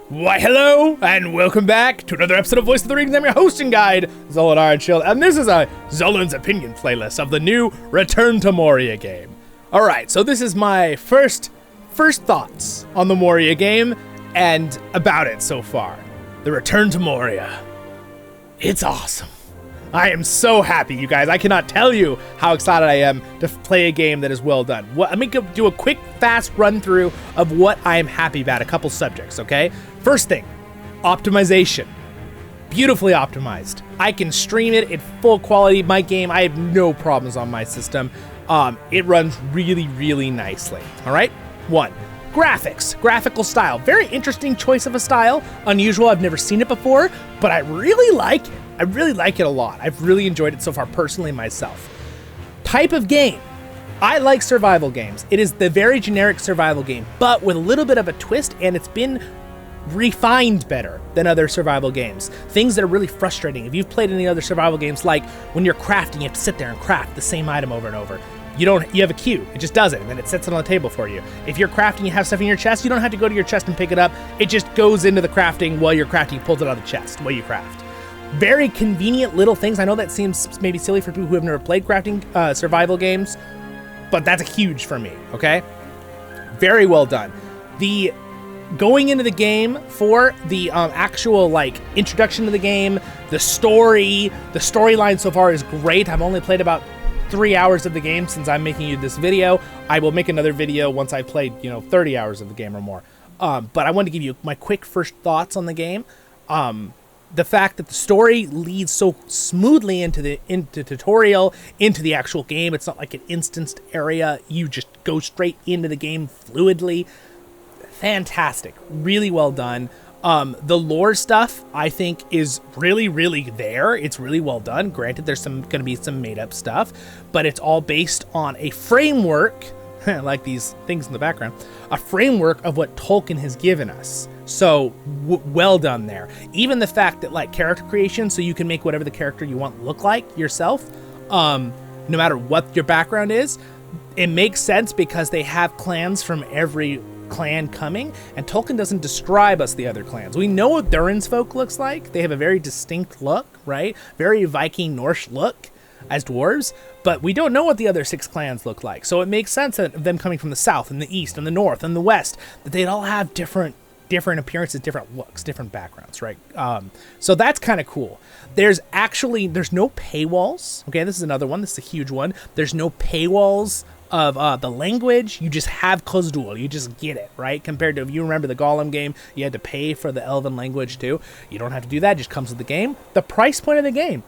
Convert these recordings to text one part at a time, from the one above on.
Why, hello, and welcome back to another episode of Voice of the Rings. I'm your hosting guide, Zollin Ironshield, and this is a Zollin's opinion playlist of the new Return to Moria game. Alright, so this is my first thoughts on the Moria game, and about it so far. The Return to Moria. It's awesome. I am so happy, you guys. I cannot tell you how excited I am to play a game that is well done. Let me do a quick, fast run through of what I am happy about. A couple subjects, okay? First thing, optimization. Beautifully optimized. I can stream it at full quality. My game, I have no problems on my system. It runs really, really nicely. All right? One, graphics, graphical style. Very interesting choice of a style. Unusual. I've never seen it before, but I really like it. I really like it a lot. I've really enjoyed it so far personally myself. Type of game. I like survival games. It is the very generic survival game, but with a little bit of a twist, and it's been refined better than other survival games. Things that are really frustrating. If you've played any other survival games, like when you're crafting, you have to sit there and craft the same item over and over. You have a queue. It just does it, and then it sets it on the table for you. If you're crafting, you have stuff in your chest, you don't have to go to your chest and pick it up. It just goes into the crafting while you're crafting, pulls it out of the chest while you craft. Very convenient little things. I know that seems maybe silly for people who have never played crafting survival games, but that's huge for me, okay? Very well done. The going into the game for the actual introduction to the game, the storyline so far is great. I've only played about 3 hours of the game since I'm making you this video. I will make another video once I've played 30 hours of the game or more. But I wanted to give you my quick first thoughts on the game. The fact that the story leads so smoothly into tutorial, into the actual game. It's not like an instanced area. You just go straight into the game fluidly. Fantastic. Really well done. The lore stuff, I think, is really, really there. It's really well done. Granted, there's going to be some made-up stuff, but it's all based on a framework, like these things in the background, a framework of what Tolkien has given us. So, well done there. Even the fact that, character creation, so you can make whatever the character you want look like yourself, no matter what your background is, it makes sense because they have clans from every clan coming, and Tolkien doesn't describe us the other clans. We know what Durin's folk looks like. They have a very distinct look, right? Very Viking Norse look as dwarves, but we don't know what the other 6 clans look like. So it makes sense that them coming from the south and the east and the north and the west, that they'd all have different appearances, different looks, different backgrounds, right? So that's kind of cool. There's no paywalls. Okay, this is another one. This is a huge one. There's no paywalls of the language. You just have Khazad-dûm. You just get it, right? Compared to, if you remember the Gollum game, you had to pay for the Elven language too. You don't have to do that. It just comes with the game. The price point of the game,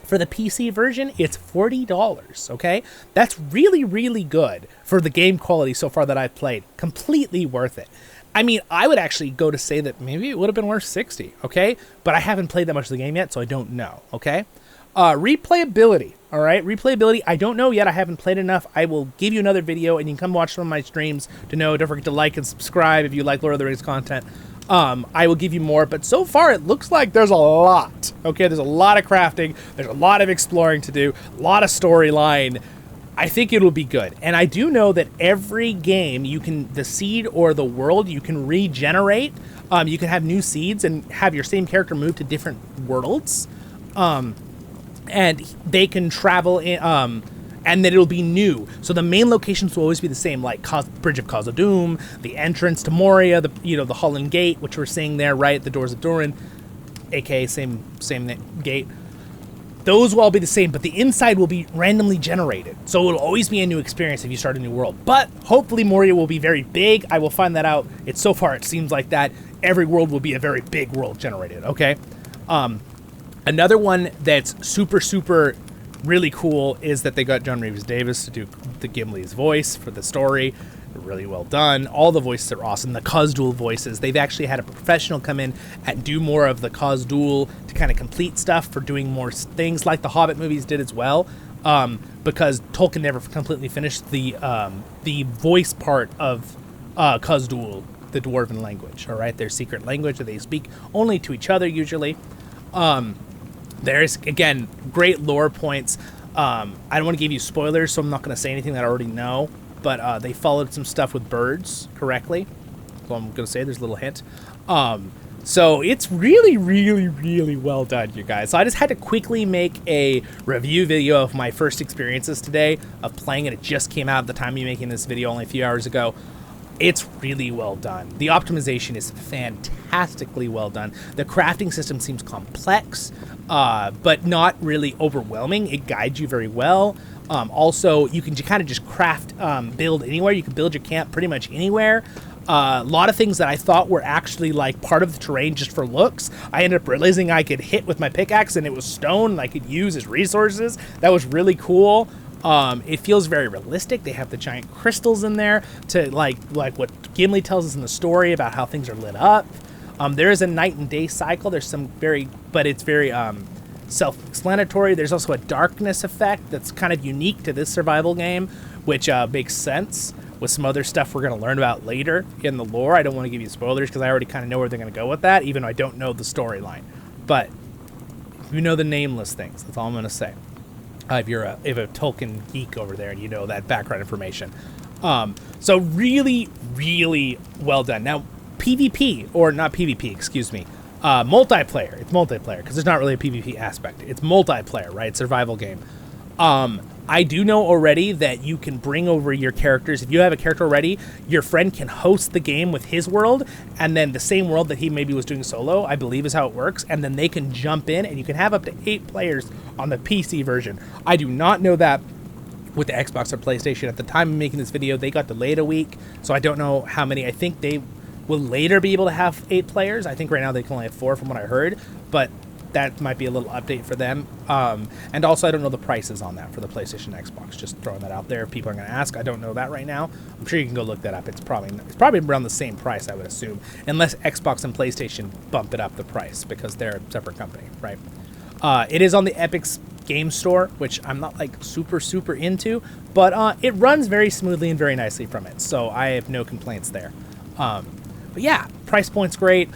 for the PC version, it's $40, okay? That's really, really good for the game quality so far that I've played. Completely worth it. I mean, I would actually go to say that maybe it would have been worth $60, okay? But I haven't played that much of the game yet, so I don't know, okay? Replayability, all right? Replayability, I don't know yet. I haven't played enough. I will give you another video, and you can come watch some of my streams to know. Don't forget to like and subscribe if you like Lord of the Rings content. I will give you more, but so far it looks like there's a lot, okay? There's a lot of crafting. There's a lot of exploring to do, a lot of storyline. I think it'll be good. And I do know that every game, the seed or the world, you can regenerate. You can have new seeds and have your same character move to different worlds. And they can travel in, and that it'll be new. So the main locations will always be the same, like Bridge of Khazad-dûm, the entrance to Moria, the Hullen Gate, which we're seeing there, right? The Doors of Durin, aka same gate. Those will all be the same, but the inside will be randomly generated. So it'll always be a new experience if you start a new world. But hopefully Moria will be very big. I will find that out. So far it seems like that every world will be a very big world generated, okay? Another one that's super, super really cool is that they got John Rhys Davies to do the Gimli's voice for the story. Really well done. All the voices are awesome. The Khazad-dûm voices, they've actually had a professional come in and do more of the Khazad-dûm to kind of complete stuff for doing more things like the Hobbit movies did as well, because Tolkien never completely finished the voice part of Khazad-dûm, the Dwarven language, all right? Their secret language that they speak only to each other usually. There's, again, great lore points. I don't want to give you spoilers, so I'm not going to say anything that I already know. But they followed some stuff with birds correctly. So I'm going to say there's a little hint. So it's really, really, really well done, you guys. So I just had to quickly make a review video of my first experiences today of playing it. It just came out at the time of me making this video only a few hours ago. It's really well done. The optimization is fantastically well done. The crafting system seems complex, but not really overwhelming. It guides you very well. Also, you can kind of just craft, build anywhere. You can build your camp pretty much anywhere. A lot of things that I thought were actually like part of the terrain just for looks, I ended up realizing I could hit with my pickaxe and it was stone and I could use as resources. That was really cool. It feels very realistic. They have the giant crystals in there to like what Gimli tells us in the story about how things are lit up. There is a night and day cycle. There's some but it's very self-explanatory. There's also a darkness effect that's kind of unique to this survival game, which makes sense with some other stuff we're going to learn about later in the lore. I don't want to give you spoilers because I already kind of know where they're going to go with that, even though I don't know the storyline. But you know the nameless things. That's all I'm going to say. If you're a Tolkien geek over there and you know that background information. So really, really well done. Now, PvP, or not PvP, excuse me, multiplayer. It's multiplayer because there's not really a PvP aspect. It's multiplayer, right? Survival game. I do know already that you can bring over your characters. If you have a character already, your friend can host the game with his world, and then the same world that he maybe was doing solo, I believe is how it works, and then they can jump in, and you can have up to 8 players on the PC version. I do not know that with the Xbox or PlayStation. At the time of making this video, they got delayed a week, so I don't know how many. I think they will later be able to have 8 players. I think right now they can only have 4 from what I heard, but that might be a little update for them. And also, I don't know the prices on that for the PlayStation and Xbox. Just throwing that out there. If people are going to ask, I don't know that right now. I'm sure you can go look that up. It's probably around the same price, I would assume, unless Xbox and PlayStation bump it up the price because they're a separate company, right? It is on the Epic's game store, which I'm not like super into, but it runs very smoothly and very nicely from it. So I have no complaints there. But yeah, price point's great.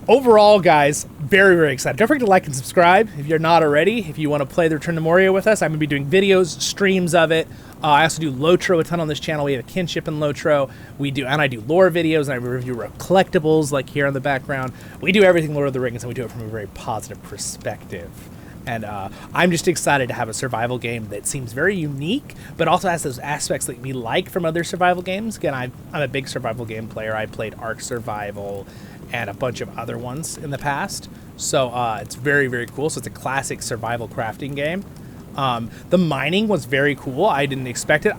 Overall, guys, very, very excited. Don't forget to like and subscribe if you're not already. If you want to play the Return to Moria with us, I'm going to be doing videos, streams of it. I also do Lotro a ton on this channel. We have a Kinship in Lotro. I do lore videos, and I review collectibles like here in the background. We do everything Lord of the Rings, and we do it from a very positive perspective. And I'm just excited to have a survival game that seems very unique, but also has those aspects that we like from other survival games. Again, I'm a big survival game player. I played Ark Survival and a bunch of other ones in the past. So it's very, very cool. So it's a classic survival crafting game. The mining was very cool. I didn't expect it.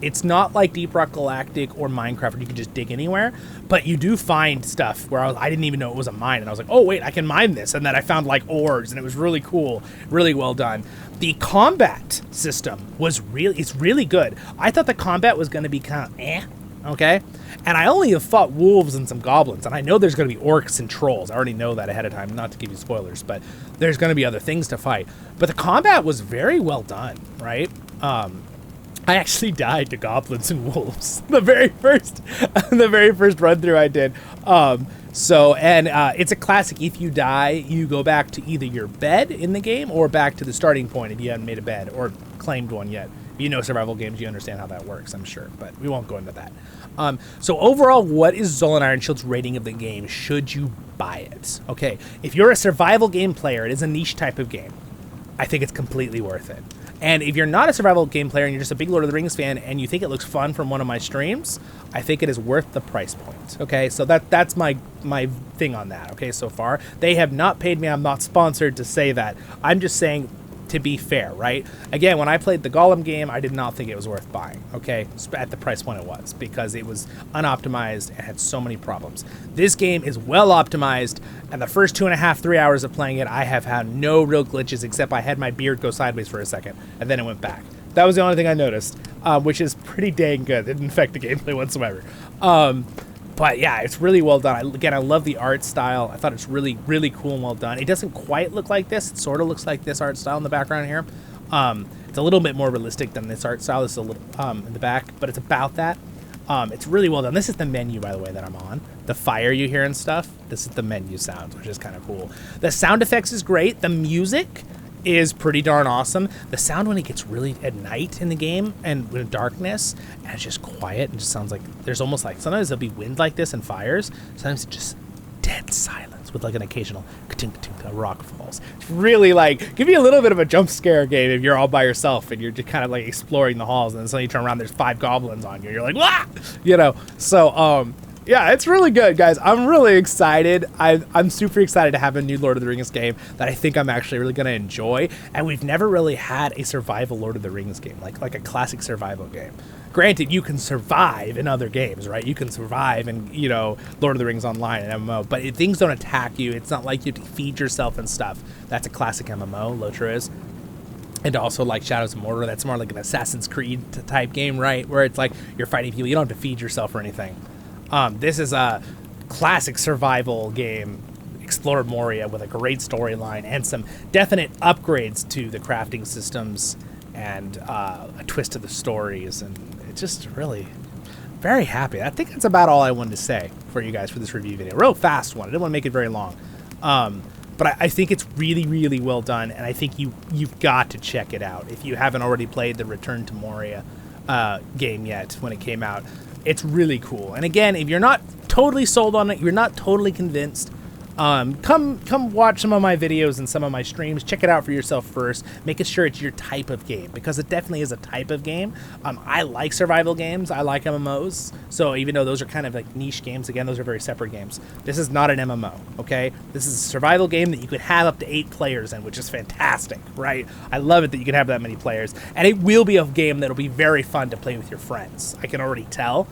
It's not like Deep Rock Galactic or Minecraft where you can just dig anywhere, but you do find stuff where I didn't even know it was a mine, and I was like, oh wait, I can mine this, and then I found like ores, and it was really cool, really well done. The combat system it's really good. I thought the combat was going to be kind of okay? And I only have fought wolves and some goblins, and I know there's going to be orcs and trolls. I already know that ahead of time, not to give you spoilers, but there's going to be other things to fight. But the combat was very well done, right? I actually died to goblins and wolves the very first run through I did. It's a classic. If you die, you go back to either your bed in the game or back to the starting point if you haven't made a bed or claimed one yet. You know survival games, you understand how that works, I'm sure, but we won't go into that. So overall, what is Zollin Ironshield's rating of the game? Should you buy it? Okay, if you're a survival game player, it is a niche type of game. I think it's completely worth it. And if you're not a survival game player and you're just a big Lord of the Rings fan and you think it looks fun from one of my streams, I think it is worth the price point. Okay, so that's my thing on that. Okay, so far they have not paid me. I'm not sponsored to say that. I'm just saying to be fair, right? Again, when I played the Gollum game, I did not think it was worth buying. Okay, at the price point it was because it was unoptimized and had so many problems. This game is well optimized, and the first 2.5, 3 hours of playing it, I have had no real glitches except I had my beard go sideways for a second, and then it went back. That was the only thing I noticed, which is pretty dang good. It didn't affect the gameplay whatsoever. But yeah, it's really well done. Again, I love the art style. I thought it's really, really cool and well done. It doesn't quite look like this. It sort of looks like this art style in the background here. It's a little bit more realistic than this art style. This is a little in the back, but it's about that. It's really well done. This is the menu, by the way, that I'm on. The fire you hear and stuff. This is the menu sounds, which is kind of cool. The sound effects is great. The music is pretty darn awesome. The sound when it gets really at night in the game and in darkness and it's just quiet and just sounds like there's almost like sometimes there'll be wind like this and fires. Sometimes it just dead silence with like an occasional ka-tink-ka-tink, a rock falls. It's really like, give you a little bit of a jump scare game if you're all by yourself and you're just kind of like exploring the halls, and then suddenly you turn around, there's 5 goblins on you. You're like, wah! You know, so, yeah, it's really good, guys. I'm really excited. I'm super excited to have a new Lord of the Rings game that I think I'm actually really going to enjoy. And we've never really had a survival Lord of the Rings game, like a classic survival game. Granted, you can survive in other games, right? You can survive in, you know, Lord of the Rings Online and MMO, but things don't attack you. It's not like you have to feed yourself and stuff. That's a classic MMO, Lotra is. And also like Shadows of Mordor, that's more like an Assassin's Creed type game, right? Where it's like you're fighting people. You don't have to feed yourself or anything. This is a classic survival game, Explore Moria, with a great storyline and some definite upgrades to the crafting systems and a twist to the stories. And it's just really very happy. I think that's about all I wanted to say for you guys for this review video. Real fast one. I didn't want to make it very long. But I think it's really, really well done, and I think you've got to check it out. If you haven't already played the Return to Moria game yet when it came out, it's really cool. And again, if you're not totally sold on it, you're not totally convinced, come watch some of my videos and some of my streams. Check it out for yourself first, making sure it's your type of game, because it definitely is a type of game. I like survival games. I like MMOs. So even though those are kind of like niche games, again, those are very separate games. This is not an MMO, okay? This is a survival game that you could have up to 8 players in, which is fantastic, right? I love it that you can have that many players. And it will be a game that'll be very fun to play with your friends. I can already tell.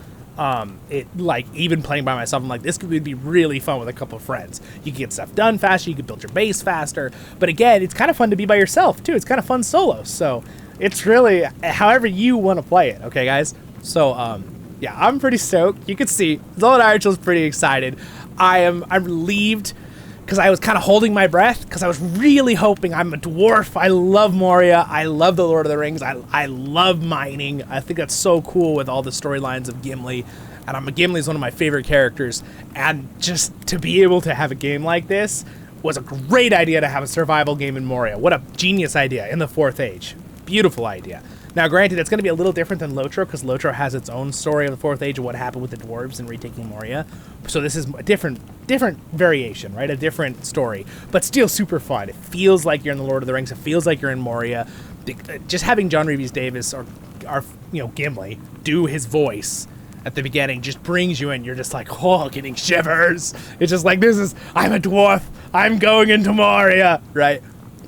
Like, even playing by myself, I'm like, this could be really fun with a couple of friends. You can get stuff done faster, you can build your base faster, but again, it's kind of fun to be by yourself, too. It's kind of fun solo, so it's really however you want to play it, okay, guys? So, yeah, I'm pretty stoked. You can see, Zollin Ironshield is pretty excited. I'm relieved, because I was kind of holding my breath, because I was really hoping. I'm a dwarf. I love Moria. I love the Lord of the Rings. I love mining. I think that's so cool with all the storylines of Gimli. And Gimli is one of my favorite characters. And just to be able to have a game like this was a great idea to have a survival game in Moria. What a genius idea in the 4th Age. Beautiful idea. Now, granted, it's going to be a little different than Lotro, because Lotro has its own story of the 4th Age and what happened with the dwarves and retaking Moria. So this is a different variation, right? A different story, but still super fun. It feels like you're in the Lord of the Rings. It feels like you're in Moria. Just having John Rhys Davies or Gimli do his voice at the beginning just brings you in. You're just like, oh, getting shivers. It's just like, I'm a dwarf. I'm going into Moria, right?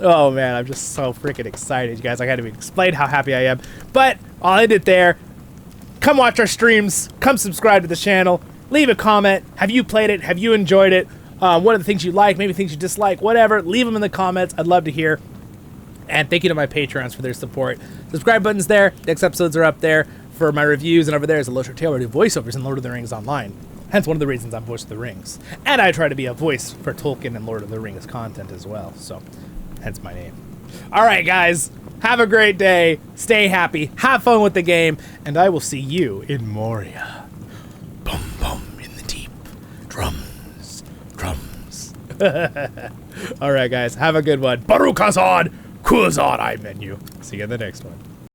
Oh man, I'm just so freaking excited, you guys. I gotta explain how happy I am. But I'll end it there. Come watch our streams. Come subscribe to the channel. Leave a comment. Have you played it? Have you enjoyed it? What are the things you like? Maybe things you dislike? Whatever. Leave them in the comments. I'd love to hear. And thank you to my Patreons for their support. Subscribe button's there. Next episodes are up there for my reviews. And over there is a Lotra Tail where I do voiceovers in Lord of the Rings Online. Hence one of the reasons I'm Voice of the Rings. And I try to be a voice for Tolkien and Lord of the Rings content as well. So, hence my name. All right, guys. Have a great day. Stay happy. Have fun with the game. And I will see you in Moria. Bum, bum in the deep. Drums. Drums. All right, guys. Have a good one. Baruch Hazard. Kuzad I menu. See you in the next one.